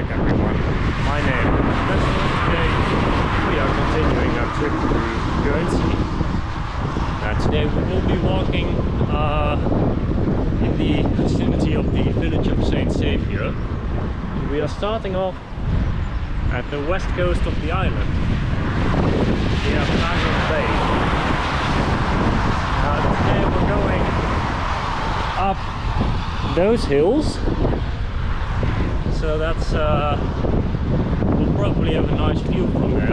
back everyone. My name is Sascha. Today we are continuing our trip through Guernsey. Today we will be walking in the vicinity of the village of Saint Saviour. We are starting off at the west coast of the island. We have Guernsey Bay. Today we're going up those hills. So that's we'll probably have a nice view from there.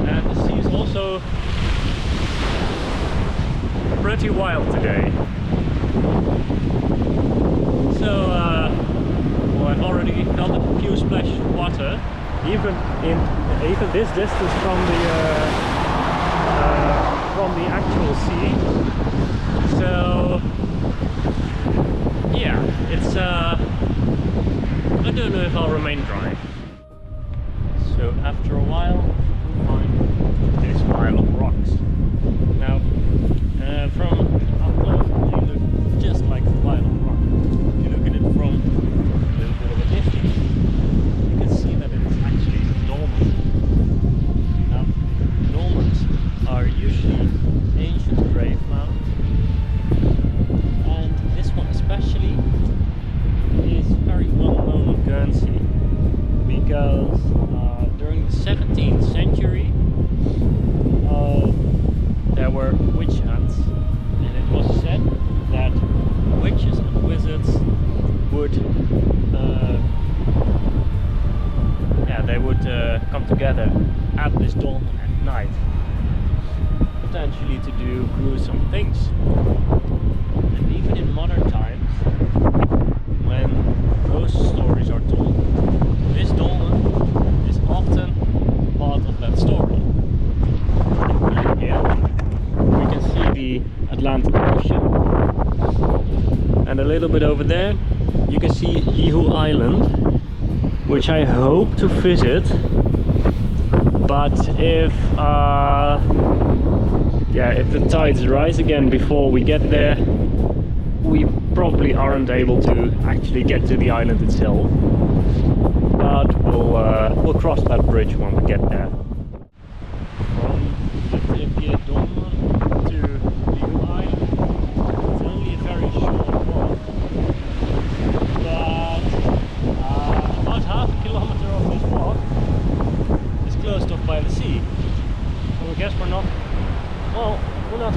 And the sea is also pretty wild today. So well, I've already felt a few splashes of water, even this distance from the actual sea. So yeah, it's I don't know if I'll remain dry. So after a while, we'll find this pile of rocks. Now, from up close, they look just like a pile of rock. If you look at it from a little bit of a distance, you can see that it's actually dolmen. Now, dolmens are usually ancient grave mounds, and this one especially is very well known in Guernsey because during the 17th century there were witch hunts, and it was said that witches and wizards would come together at this dolmen at night, potentially to do gruesome things. And even in modern times, when ghost stories are told, this dolmen is often part of that story. Here we can see the Atlantic Ocean, and a little bit over there you can see Yeehoo Island, which I hope to visit, but if the tides rise again before we get there, we probably aren't able to actually get to the island itself, but we'll cross that bridge when we get there. From the dolmen to Yeehoo Island, it's only a very short walk, but about half a kilometer of this walk is closed off by the sea. So I guess we're not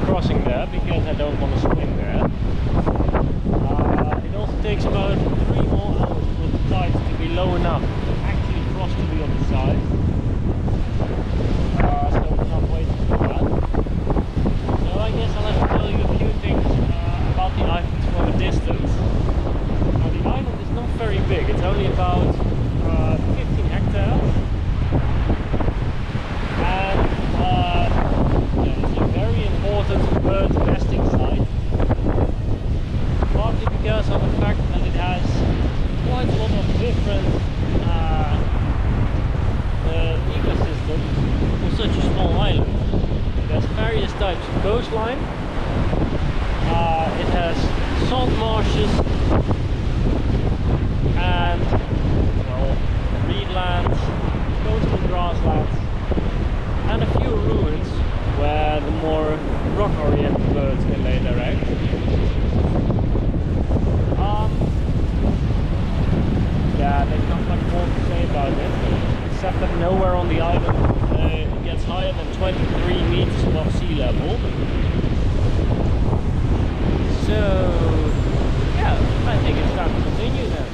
crossing there because I don't want to swim there. It also takes about 3 more hours for the tides to be low enough to actually cross to the other side. So we're not waiting for that. So I guess I'll have to tell you a few things about the island from a distance. Now the island is not very big, it's only about 15 hectares. And it's a very important bird nesting site. Partly because of the fact that it has quite a lot of different ecosystems for such a small island. It has various types of coastline. It has salt marshes and reedlands, coastal grasslands, and a few ruins where the more rock-oriented birds can lay their eggs. There's not much more to say about it, except that nowhere on the island it gets higher than 23 meters above sea level. So, yeah, I think it's time to continue then.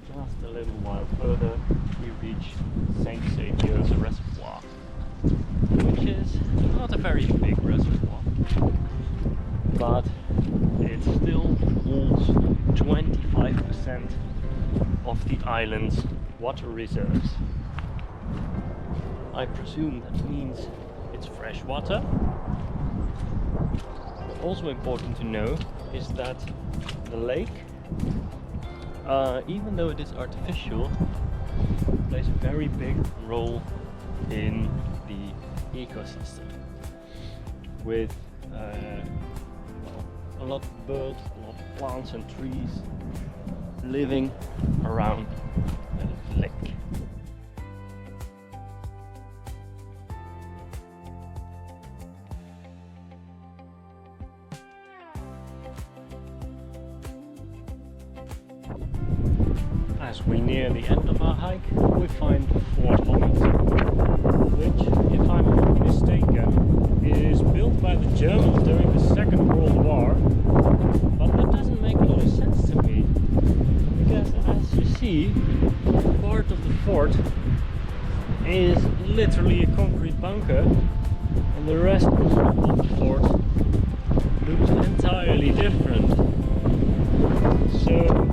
Just a little while further, we reach Saint Saviour's reservoir, which is not a very big reservoir, but it still holds 25% of the island's water reserves. I presume that means it's fresh water. Also important to know is that the lake, even though it is artificial, plays a very big role in the ecosystem, with a lot of birds, a lot of plants and trees living around the lake. As we near the end of our hike, we find Fort Holland, which, if I'm not mistaken, is built by the Germans during the Second World War. But that doesn't make a lot of sense to me, because as you see, part of the fort is literally a concrete bunker, and the rest of the fort looks entirely different. So